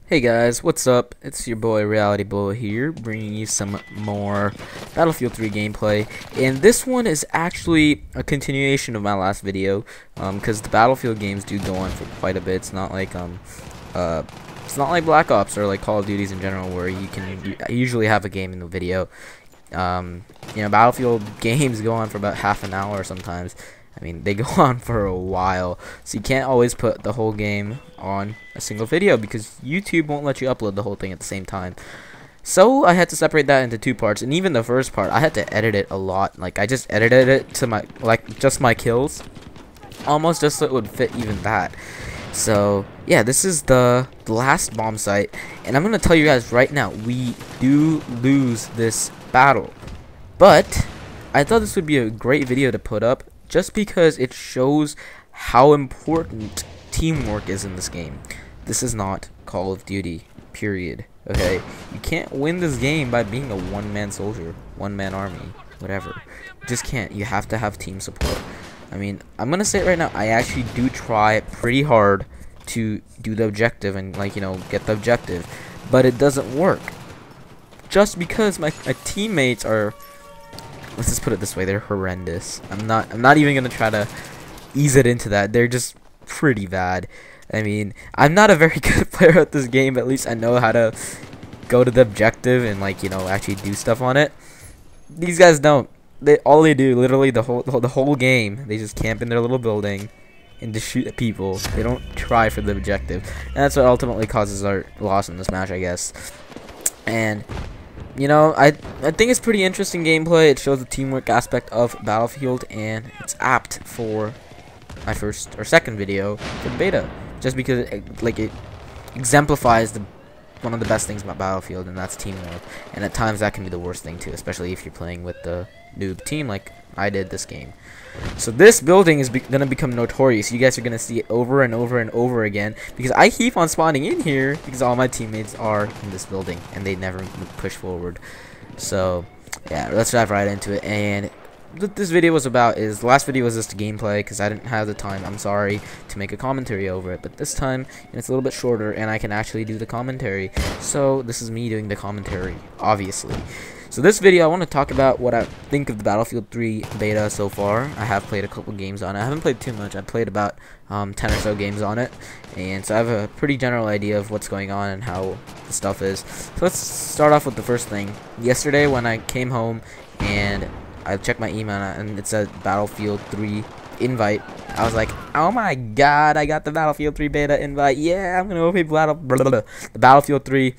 Hey guys, what's up? It's your boy RealityBullet here, bringing you some more Battlefield 3 gameplay. And this one is actually a continuation of my last video, because the Battlefield games do go on for quite a bit. It's not like Black Ops or like Call of Duties in general, where you usually have a game in the video. Battlefield games go on for about half an hour sometimes. I mean, they go on for a while, so you can't always put the whole game on a single video because YouTube won't let you upload the whole thing at the same time. So I had to separate that into two parts, and even the first part, I had to edit it a lot. Like, I just edited it to just my kills, almost just so it would fit even that. So yeah, this is the last bomb site, and I'm gonna tell you guys right now, we do lose this battle, but I thought this would be a great video to put up, just because it shows how important teamwork is in this game. This is not Call of Duty, period. Okay? You can't win this game by being a one-man soldier, one-man army, whatever. You just can't. You have to have team support. I mean, I'm gonna say it right now, I actually do try pretty hard to do the objective and, get the objective, but it doesn't work. Just because my teammates are, let's just put it this way, they're horrendous. I'm not even gonna try to ease it into that. They're just pretty bad. I mean, I'm not a very good player at this game, but at least I know how to go to the objective and actually do stuff on it. These guys don't. All they do, literally the whole game, they just camp in their little building and just shoot at people. They don't try for the objective, and that's what ultimately causes our loss in this match, I guess. And I think it's pretty interesting gameplay. It shows the teamwork aspect of Battlefield, and it's apt for my first or second video for the beta, just because it exemplifies one of the best things about Battlefield, and that's teamwork. And at times that can be the worst thing too, especially if you're playing with the noob team like I did this game. So this building is gonna become notorious. You guys are gonna see it over and over and over again, because I keep on spawning in here because all my teammates are in this building and they never push forward. So yeah, let's dive right into it. And what this video was about is, the last video was just a gameplay because I didn't have the time, I'm sorry, to make a commentary over it, but this time it's a little bit shorter and I can actually do the commentary. So this is me doing the commentary, obviously. So this video, I want to talk about what I think of the Battlefield 3 beta so far. I have played a couple games on it. I haven't played too much. I've played about 10 or so games on it, and so I have a pretty general idea of what's going on and how the stuff is. So let's start off with the first thing. Yesterday when I came home and I checked my email and it said Battlefield 3 invite, I was like, oh my god, I got the Battlefield 3 beta invite. Yeah, I'm gonna go play the Battlefield 3.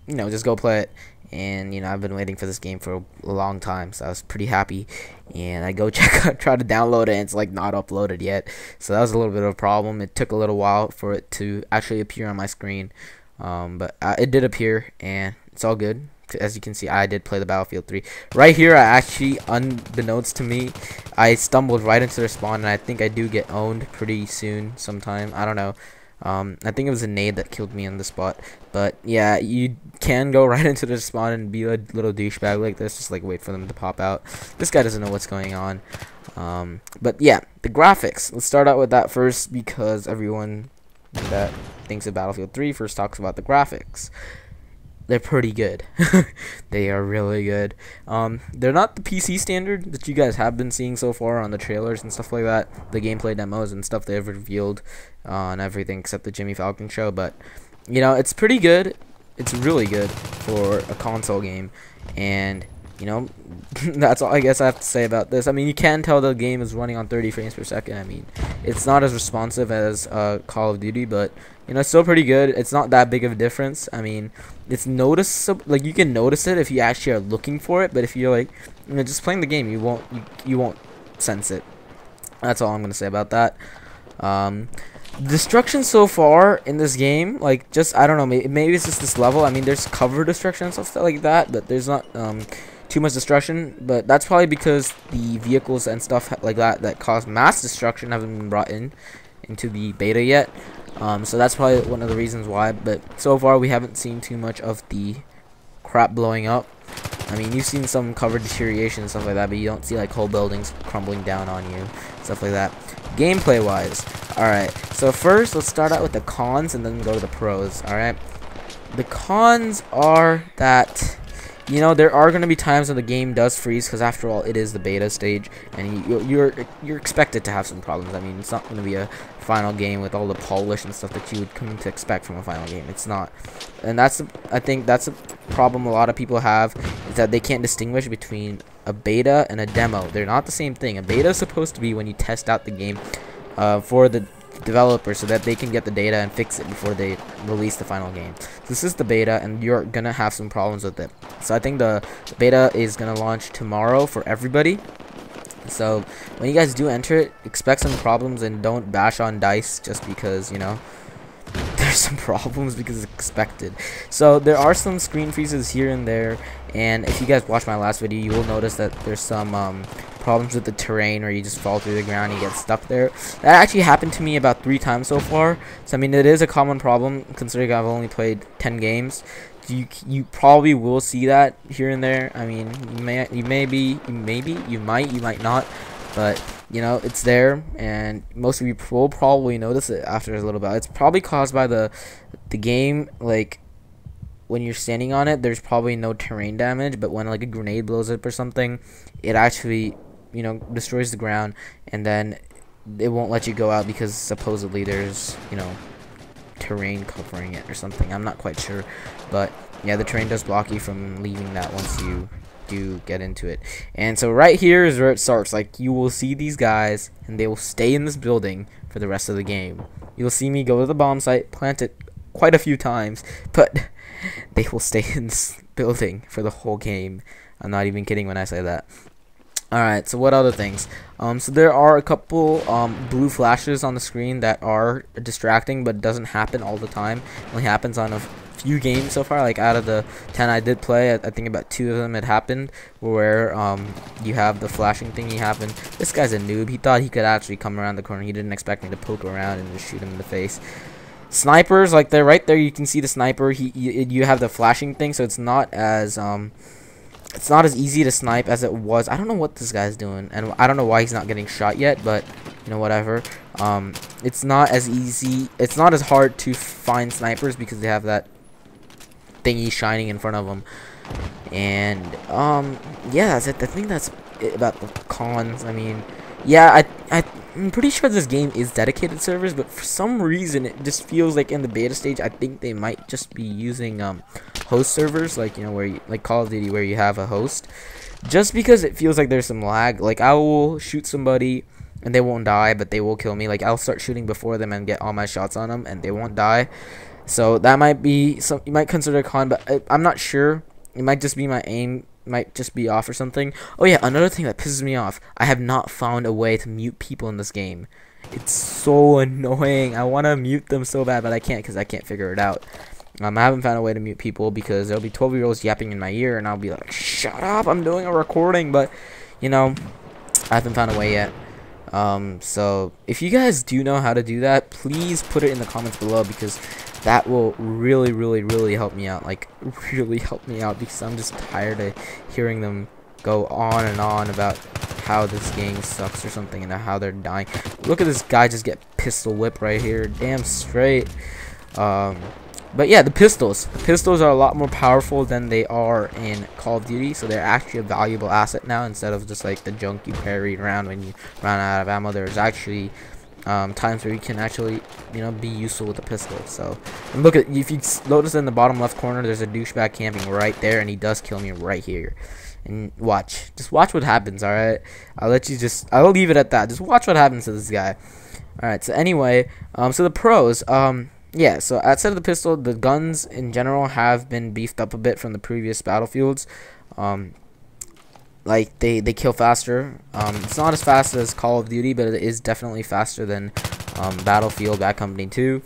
Just go play it. And I've been waiting for this game for a long time, so I was pretty happy. And I go try to download it, and it's like not uploaded yet. So that was a little bit of a problem. It took a little while for it to actually appear on my screen, but it did appear, and it's all good. As you can see, I did play the Battlefield 3. Right here, I actually, unbeknownst to me, I stumbled right into their spawn, and I think I do get owned pretty soon sometime. I don't know. I think it was a nade that killed me on the spot. But yeah, you can go right into the spawn and be a little douchebag like this, just wait for them to pop out. This guy doesn't know what's going on. But yeah, the graphics. Let's start out with that first, because everyone that thinks of Battlefield 3 first talks about the graphics. They're pretty good. They are really good. They're not the PC standard that you guys have been seeing so far on the trailers and stuff like that, the gameplay demos and stuff they've revealed on everything except the Jimmy Falcon show. But it's pretty good. It's really good for a console game, and that's all I guess I have to say about this. I mean, you can tell the game is running on 30 frames per second. I mean, it's not as responsive as Call of Duty, but it's still pretty good. It's not that big of a difference. I mean, it's noticeable. You can notice it if you actually are looking for it, but if you're just playing the game, you won't sense it. That's all I'm gonna say about that. Destruction so far in this game, I don't know, maybe it's just this level. I mean, there's cover destruction and stuff like that, but there's not too much destruction. But that's probably because the vehicles and stuff like that cause mass destruction haven't been brought into the beta yet. So that's probably one of the reasons why. But so far we haven't seen too much of the crap blowing up. I mean, you've seen some cover deterioration and stuff like that, but you don't see like whole buildings crumbling down on you, stuff like that. Gameplay wise, alright, so first let's start out with the cons and then go to the pros. Alright, the cons are that, you know, there are going to be times when the game does freeze, because after all, it is the beta stage, and you're expected to have some problems. I mean, it's not going to be a final game with all the polish and stuff that you would come to expect from a final game. It's not, and I think that's a problem a lot of people have, is that they can't distinguish between a beta and a demo. They're not the same thing. A beta is supposed to be when you test out the game for the developer, so that they can get the data and fix it before they release the final game. This is the beta, and you're gonna have some problems with it. So I think the beta is gonna launch tomorrow for everybody. So when you guys do enter it, expect some problems, and don't bash on DICE just because, you know, there's some problems, because it's expected. So there are some screen freezes here and there, and if you guys watch my last video, you will notice that there's some problems with the terrain where you just fall through the ground and you get stuck there. That actually happened to me about 3 times so far. So I mean, it is a common problem considering I've only played 10 games. You probably will see that here and there. I mean, you might not, but you know, it's there, and most of you will probably notice it after a little bit. It's probably caused by the game, like when you're standing on it, there's probably no terrain damage, but when like a grenade blows up or something, it actually, you know, destroys the ground, and then it won't let you go out because supposedly there's, you know, terrain covering it or something. I'm not quite sure, but yeah, the terrain does block you from leaving that once you do get into it. And so right here is where it starts. Like, you will see these guys, and they will stay in this building for the rest of the game. You'll see me go to the bomb site, plant it quite a few times, but they will stay in this building for the whole game. I'm not even kidding when I say that. Alright, so what other things? So there are a couple blue flashes on the screen that are distracting, but it doesn't happen all the time. It only happens on a few games so far. Like, out of the 10 I did play, I think about 2 of them it happened, where you have the flashing thingy happen. This guy's a noob. He thought he could actually come around the corner. He didn't expect me to poke around and just shoot him in the face. Snipers, like, they're right there. You can see the sniper. You have the flashing thing, so it's not as easy to snipe as it was. I don't know what this guy's doing, and I don't know why he's not getting shot yet, but you know, whatever. It's not as easy. It's not as hard to find snipers because they have that thingy shining in front of them. And yeah, that's it. I think that's it about the cons. I mean, yeah, I'm pretty sure this game is dedicated servers, but for some reason it just feels like in the beta stage, I think they might just be using host servers, like, you know, where you, like Call of Duty, where you have a host, just because it feels like there's some lag. Like, I will shoot somebody and they won't die, but they will kill me. Like, I'll start shooting before them and get all my shots on them, and they won't die. So that might be some, you might consider a con, but I'm not sure. It might just be my aim might just be off or something. Oh yeah, another thing that pisses me off, I have not found a way to mute people in this game. It's so annoying. I want to mute them so bad, but I can't because I can't figure it out. I haven't found a way to mute people because there'll be 12-year-olds yapping in my ear, and I'll be like, shut up, I'm doing a recording. But, you know, I haven't found a way yet. So if you guys do know how to do that, please put it in the comments below, because that will really help me out. Like, really help me out, because I'm just tired of hearing them go on and on about how this game sucks or something, and how they're dying. Look at this guy just get pistol whipped right here. Damn straight. But yeah, the pistols are a lot more powerful than they are in Call of Duty, so they're actually a valuable asset now, instead of just like the junk you carry around when you run out of ammo. There's actually times where you can actually, you know, be useful with a pistol. So, and look at, if you notice in the bottom left corner, there's a douchebag camping right there, and he does kill me right here. And just watch what happens. All right, I'll leave it at that. Just watch what happens to this guy. All right. So anyway, so the pros, yeah, so outside of the pistol, the guns in general have been beefed up a bit from the previous Battlefields. Like, they kill faster. It's not as fast as Call of Duty, but it is definitely faster than Battlefield Bad Company 2.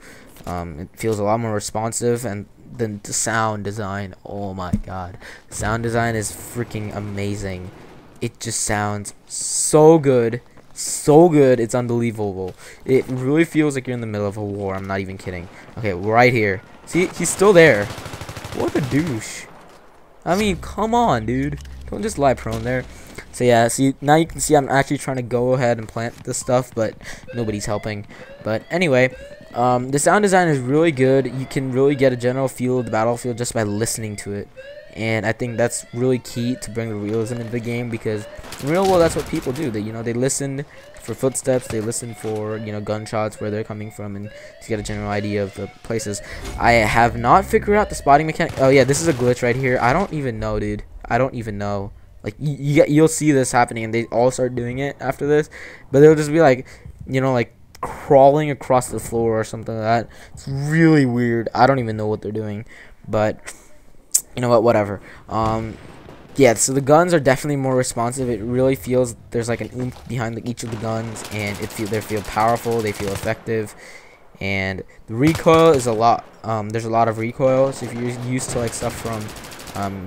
It feels a lot more responsive, and then the sound design, oh my god. The sound design is freaking amazing. It just sounds so good. So good, it's unbelievable. It really feels like you're in the middle of a war. I'm not even kidding. Okay, right here. See, he's still there. What a douche. I mean, come on, dude. Don't just lie prone there. So yeah, see, now you can see I'm actually trying to go ahead and plant this stuff, but nobody's helping. But anyway, the sound design is really good. You can really get a general feel of the battlefield just by listening to it. And I think that's really key to bring the realism into the game, because in real world that's what people do. They, they listen for footsteps, they listen for, gunshots, where they're coming from, and to get a general idea of the places. I have not figured out the spotting mechanic. Oh yeah, this is a glitch right here. I don't even know, dude. I don't even know. Like, you'll see this happening, and they all start doing it after this, but they'll just be like, like crawling across the floor or something like that. It's really weird. I don't even know what they're doing, but you know what, whatever. Yeah, so the guns are definitely more responsive. It really feels there's like an oomph behind each of the guns, and they feel powerful, they feel effective, and the recoil is a lot. There's a lot of recoil, so if you're used to like stuff from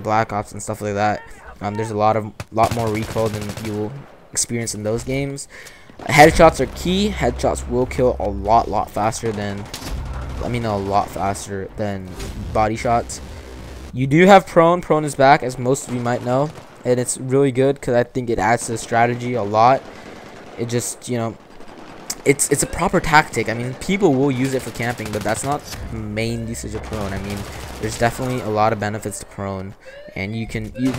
Black Ops and stuff like that, there's a lot more recoil than you will experience in those games. Headshots are key. Headshots will kill a lot faster than, a lot faster than body shots. You do have prone. Prone is back, as most of you might know, and it's really good because I think it adds to the strategy a lot. It just, it's a proper tactic. I mean, people will use it for camping, but that's not the main usage of prone. I mean, there's definitely a lot of benefits to prone, and it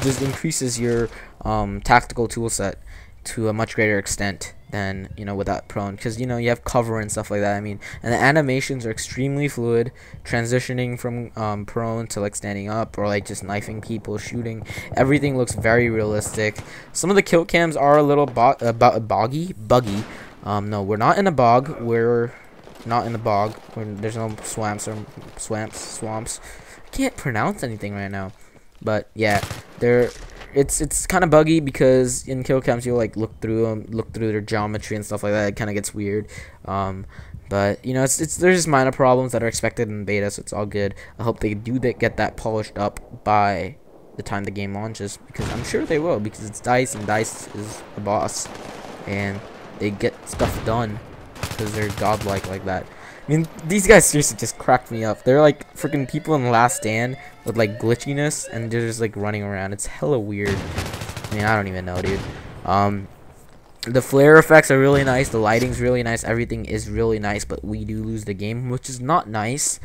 just increases your tactical tool set to a much greater extent than without prone, because you have cover and stuff like that. I mean, and the animations are extremely fluid, transitioning from prone to like standing up, or like just knifing people, shooting. Everything looks very realistic. Some of the kill cams are a little buggy. No, we're not in a bog. We're not in the bog. There's no swamps. I can't pronounce anything right now, but yeah, it's kind of buggy because in kill cams you'll like look through their geometry and stuff like that. It kind of gets weird, but there's just minor problems that are expected in beta, so it's all good. I hope they do get that polished up by the time the game launches, because I'm sure they will, because it's DICE, and DICE is the boss, and they get stuff done because they're godlike like that. I mean, these guys seriously just cracked me up. They're like freaking people in Last Stand with like glitchiness, and they're just like running around. It's hella weird. I mean, I don't even know, dude. The flare effects are really nice. The lighting's really nice. Everything is really nice, but we do lose the game, which is not nice.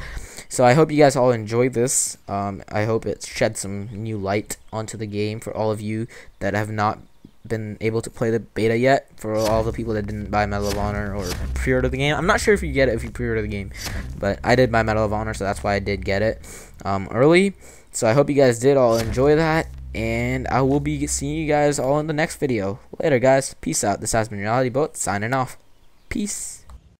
So I hope you guys all enjoyed this. I hope it shed some new light onto the game for all of you that have not been able to play the beta yet, for all the people that didn't buy Medal of Honor or pre-order the game. I'm not sure if you get it if you pre-order the game, but I did buy Medal of Honor, so that's why I did get it early. So I hope you guys did all enjoy that, and I will be seeing you guys all in the next video. Later, guys. Peace out. This has been RealityBullet signing off. Peace.